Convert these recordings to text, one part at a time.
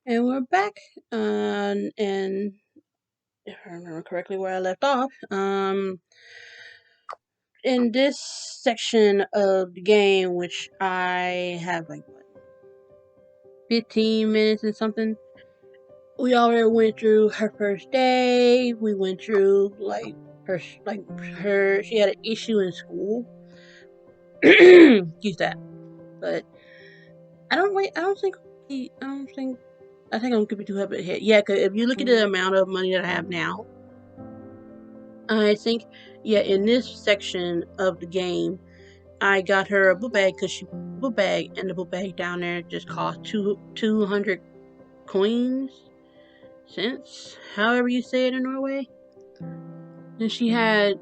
And we're back, and if I remember correctly where I left off, in this section of the game, which I have like, what, 15 minutes and something, we already went through her first day, we went through, she had an issue in school, excuse that, but I think I'm gonna be too heavy ahead. Yeah, because if you look at the amount of money that I have now, I think, yeah, in this section of the game, I got her a book bag because and the book bag down there just cost 200 coins, cents, however you say it in Norway. And she had,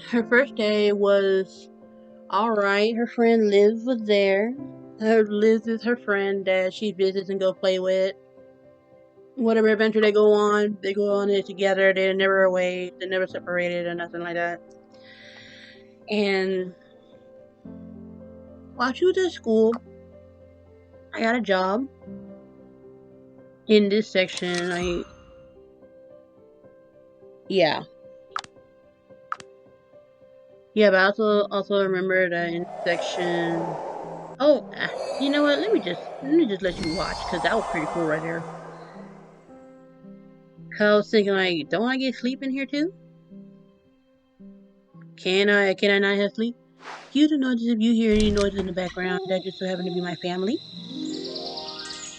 her first day was alright. Her friend Liz was there. Liz is her friend that she visits and go play with. Whatever adventure they go on it together. They're never away. They're never separated or nothing like that. And while she was at school, I got a job in this section. Yeah, but I also remember that in section. Oh, you know what? Let me just let you watch because that was pretty cool right there. Cause I was thinking like, don't I get sleep in here too? Can I not have sleep? You do notice if you hear any noises in the background that just so happen to be my family.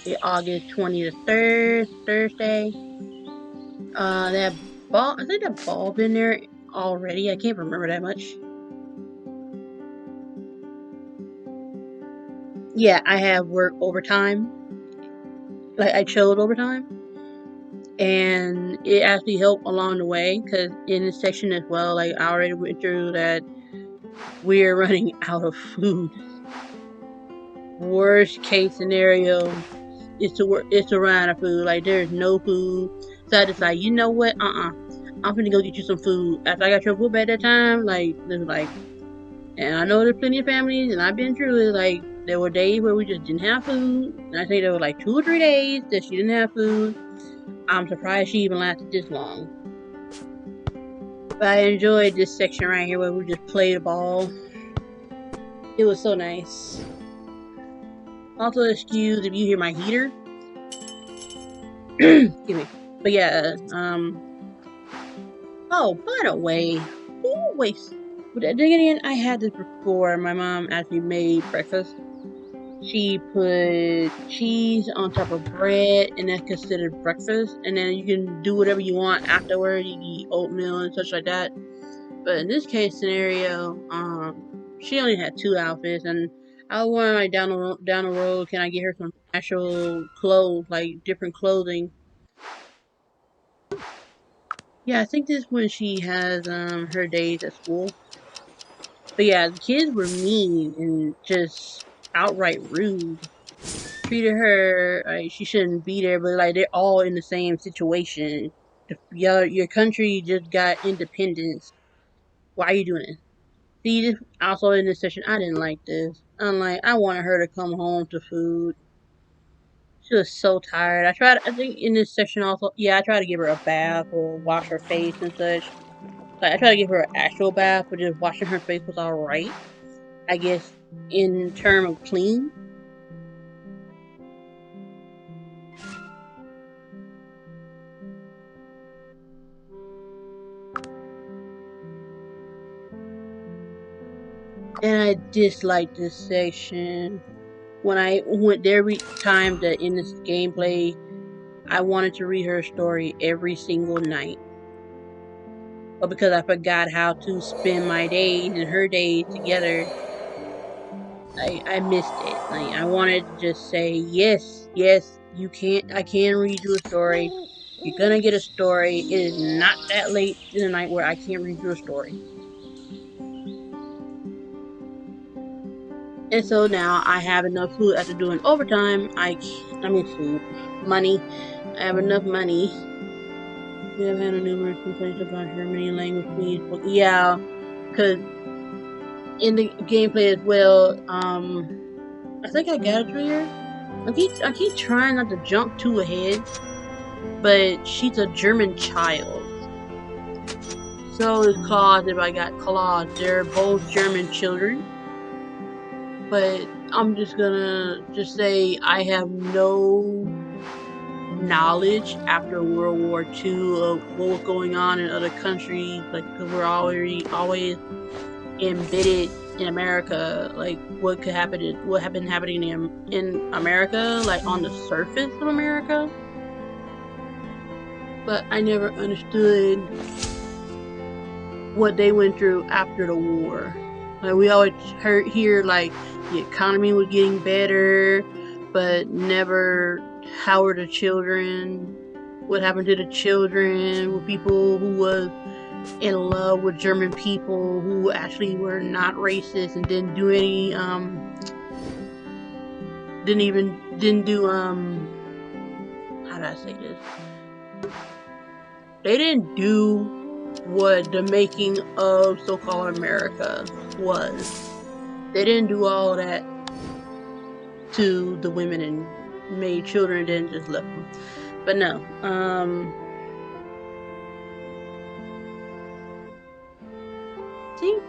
It's August 23rd, Thursday. That ball. I think that ball been there already. I can't remember that much. Yeah, I have work overtime. Like, I chose overtime. And it actually helped along the way, because in this section as well, like, I already went through that we're running out of food. Worst case scenario is to run out of food. Like, there's no food. So I decided, you know what? I'm gonna go get you some food. After I got your book at that time, like, there's like, and I know there's plenty of families, and I've been through it, like, there were days where we just didn't have food. And I think there were like 2 or 3 days that she didn't have food. I'm surprised she even lasted this long. But I enjoyed this section right here where we just played the ball. It was so nice. Also, excuse if you hear my heater. Excuse me. But yeah, oh, by the way, wait. With that digging in, I had this before. My mom actually made breakfast. She put cheese on top of bread, and that's considered breakfast. And then you can do whatever you want afterward. You can eat oatmeal and such like that. But in this case scenario, she only had 2 outfits, and I was wondering, like, down the road, can I get her some actual clothes, like different clothing? Yeah, I think this is when she has her days at school. But yeah, the kids were mean and just outright rude. Treated her like she shouldn't be there, but like they're all in the same situation. Your country just got independence. Why are you doing it? See, this also in this session, I didn't like this. I wanted her to come home to food. She was so tired. I think in this section also, yeah, I tried to give her a bath or wash her face and such. Like, I tried to give her an actual bath, but just washing her face was alright. I guess, in term of clean. And I dislike this section. When I went there every time that in this gameplay, I wanted to read her story every single night. But because I forgot how to spend my days and her days together, I missed it. Like, I wanted to just say, yes, I can read you a story. You're gonna get a story. It is not that late in the night where I can't read you a story. And so now I have enough food after doing overtime. Food, money. I have enough money. We have had numerous complaints about Germany language feeds. Yeah, because in the gameplay as well, I think I got it through here. I keep trying not to jump too ahead, but she's a German child. So is Claude. If I got Claude, they're both German children. But I'm just gonna say I have no knowledge after World War II of what was going on in other countries, like, because we're always embedded in America, like what could happen, what had been happening in America, like on the surface of America. But I never understood what they went through after the war. Like, we always hear like the economy was getting better, but never how were the children, what happened to the children, with people who was in love with German people who actually were not racist and didn't do any didn't do how do I say this? They didn't do what the making of so-called America was. They didn't do all that to the women and made children and then just left them. But no, I think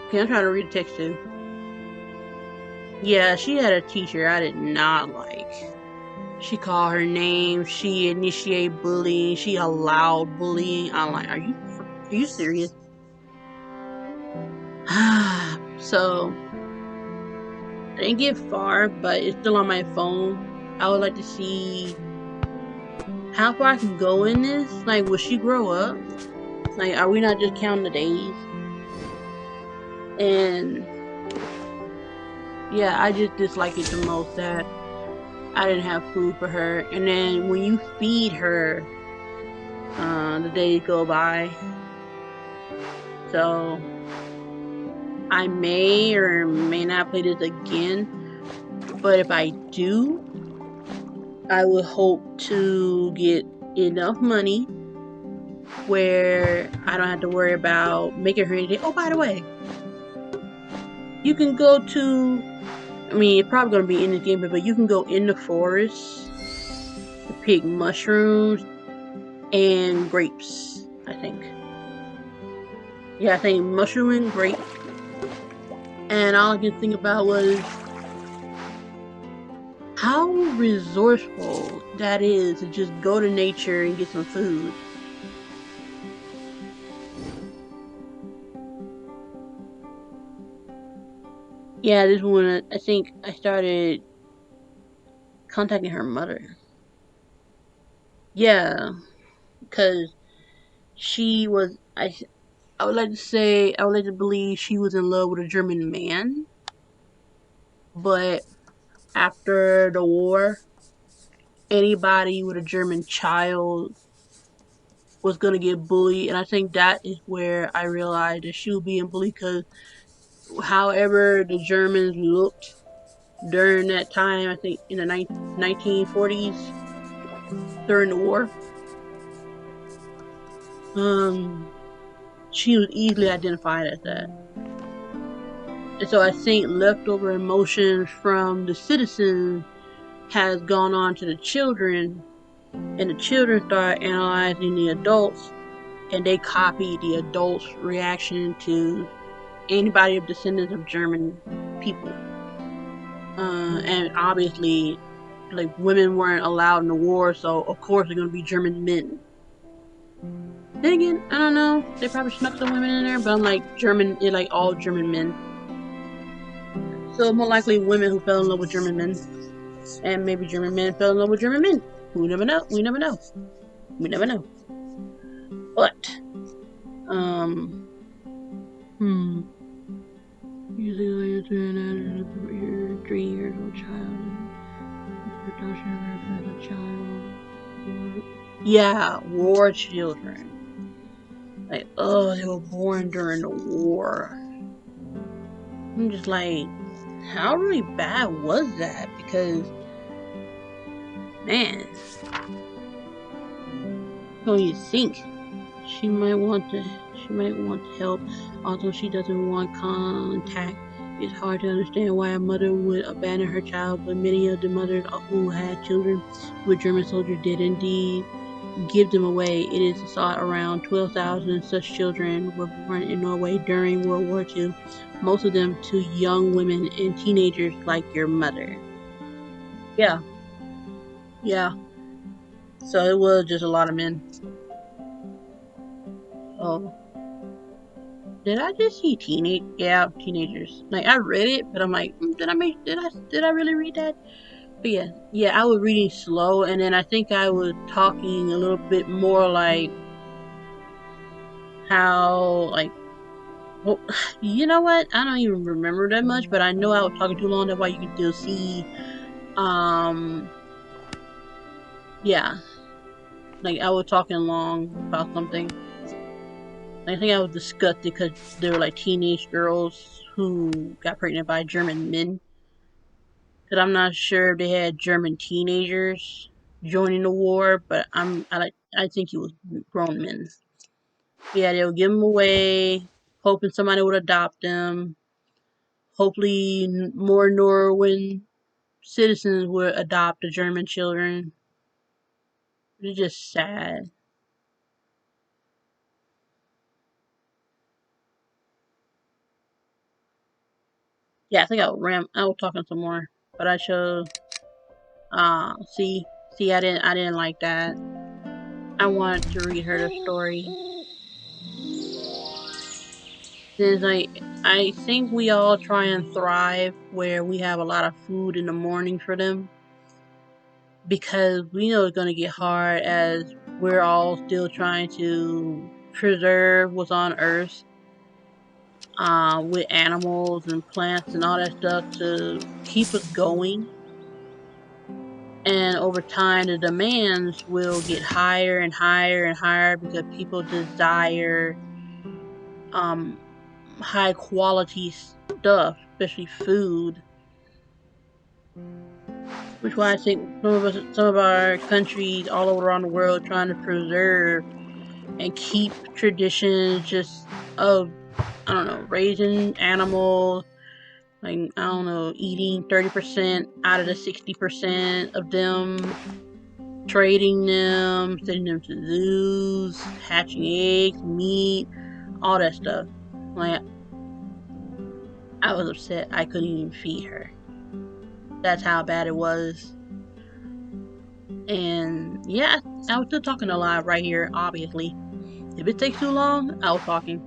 okay, I'm trying to read the text too. Yeah, she had a teacher I did not like. She called her name. She initiated bullying. She allowed bullying. I'm like, are you serious? So I didn't get far, but it's still on my phone. I would like to see how far I can go in this. Like, will she grow up? Like, are we not just counting the days? And yeah, I just dislike it the most that I didn't have food for her. And then when you feed her, the days go by. So I may or may not play this again. But if I do, I would hope to get enough money where I don't have to worry about making her anything. Oh, by the way, you can go to, I mean, it's probably going to be in the game, but you can go in the forest to pick mushrooms and grapes, I think. Yeah, I think mushroom and grape. And all I could think about was how resourceful that is to just go to nature and get some food. Yeah, this one, I think I started contacting her mother. Yeah, because she was, I would like to say, I would like to believe she was in love with a German man. But after the war, anybody with a German child was going to get bullied. And I think that is where I realized that she was being bullied, because however the Germans looked during that time, I think in the 1940s, during the war, she was easily identified as that. And so I think leftover emotions from the citizens has gone on to the children, and the children start analyzing the adults, and they copy the adults' reaction to anybody of descendants of German people. And obviously, like, women weren't allowed in the war, so of course they're going to be German men. Then again, I don't know, they probably snuck some women in there, but I'm like, German, it's like all German men. So more likely women who fell in love with German men, and maybe German men fell in love with German men. We never know. We never know. We never know. But, usually your 3-year-old child. Production of a child. Yeah, war children. Like, oh, they were born during the war. I'm just like, how really bad was that? Because, man, don't you think she might want to help, although she doesn't want contact It's hard to understand why a mother would abandon her child, but many of the mothers who had children with German soldiers did indeed give them away. It is thought around 12,000 such children were born in Norway during World War II, most of them to young women and teenagers like your mother. Yeah, yeah. So it was just a lot of men. Oh, did I just see teenage? Yeah, teenagers. Like I read it, but I'm like, did I really read that? But yeah, I was reading slow, and then I think I was talking a little bit more like how like. Well, you know what? I don't even remember that much, but I know I was talking too long. That's why you can still see. Um, yeah, like I was talking long about something. I think I was disgusted because they were like teenage girls who got pregnant by German men. Because I'm not sure if they had German teenagers joining the war, but I think it was grown men. Yeah, they'll give them away, hoping somebody would adopt them. Hopefully, more Norwegian citizens would adopt the German children. It's just sad. Yeah, I think I was talking some more, but I should. See, I didn't like that. I wanted to read her the story. Since I think we all try and thrive where we have a lot of food in the morning for them because we know it's going to get hard as we're all still trying to preserve what's on Earth with animals and plants and all that stuff to keep us going. And over time, the demands will get higher and higher and higher because people desire um, high quality stuff, especially food. Which is why I think some of our countries all over around the world, trying to preserve and keep traditions just of I don't know raising animals, like I don't know eating 30% out of the 60% of them, trading them, sending them to zoos, hatching eggs, meat, all that stuff. Like I was upset I couldn't even feed her. That's how bad it was. And yeah, I was still talking a lot right here, obviously. If it takes too long, I was talking.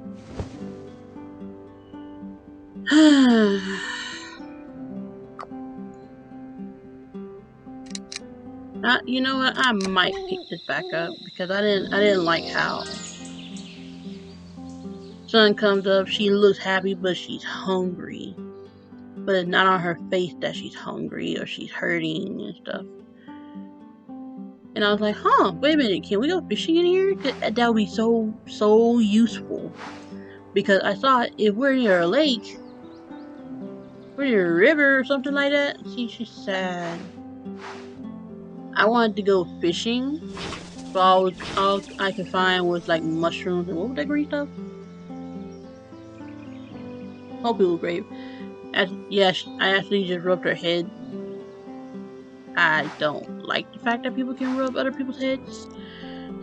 You know what? I might pick this back up because I didn't like how sun comes up. She looks happy, but she's hungry. But it's not on her face that she's hungry or she's hurting and stuff. And I was like, huh, wait a minute, can we go fishing in here? That would be so useful. Because I thought if we're near a lake, we're near a river or something like that. See, she's sad. I wanted to go fishing, but all I could find was like mushrooms and what was that green stuff? Hope it was great. Yeah, I actually just rubbed her head. I don't like the fact that people can rub other people's heads.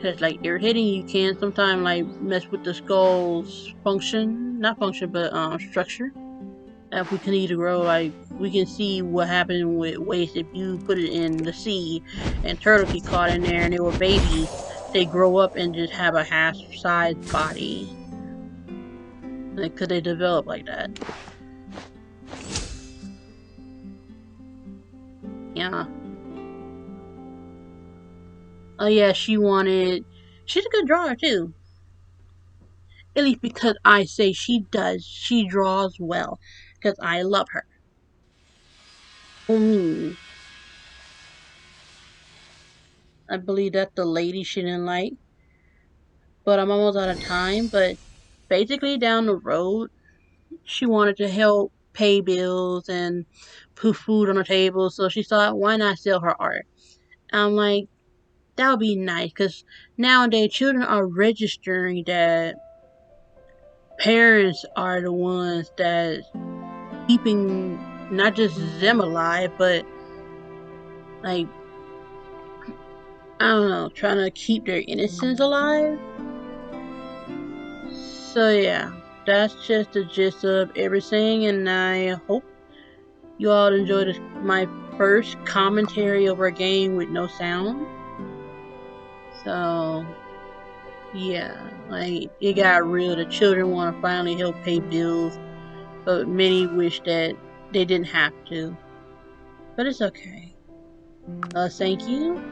Cause like irritating, you can sometimes like mess with the skull's function, not function, but structure. If we continue to grow, like we can see what happened with waste if you put it in the sea and turtles get caught in there and they were babies. They grow up and just have a half-sized body. Like, could they develop like that? Yeah. Oh yeah, she's a good drawer too. At least because I say she does. She draws well. Because I love her. Mm, I believe that's the lady she didn't like. But I'm almost out of time. But basically, down the road, she wanted to help pay bills and put food on the table. So she thought, why not sell her art? I'm like, that would be nice. Because nowadays, children are registering that parents are the ones that keeping not just them alive, but like, I don't know, trying to keep their innocence alive. So yeah, that's just the gist of everything, and I hope you all enjoyed my first commentary over a game with no sound. So yeah, like, it got real. The children want to finally help pay bills, but many wish that they didn't have to. But it's okay. Thank you.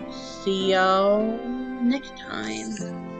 See y'all next time.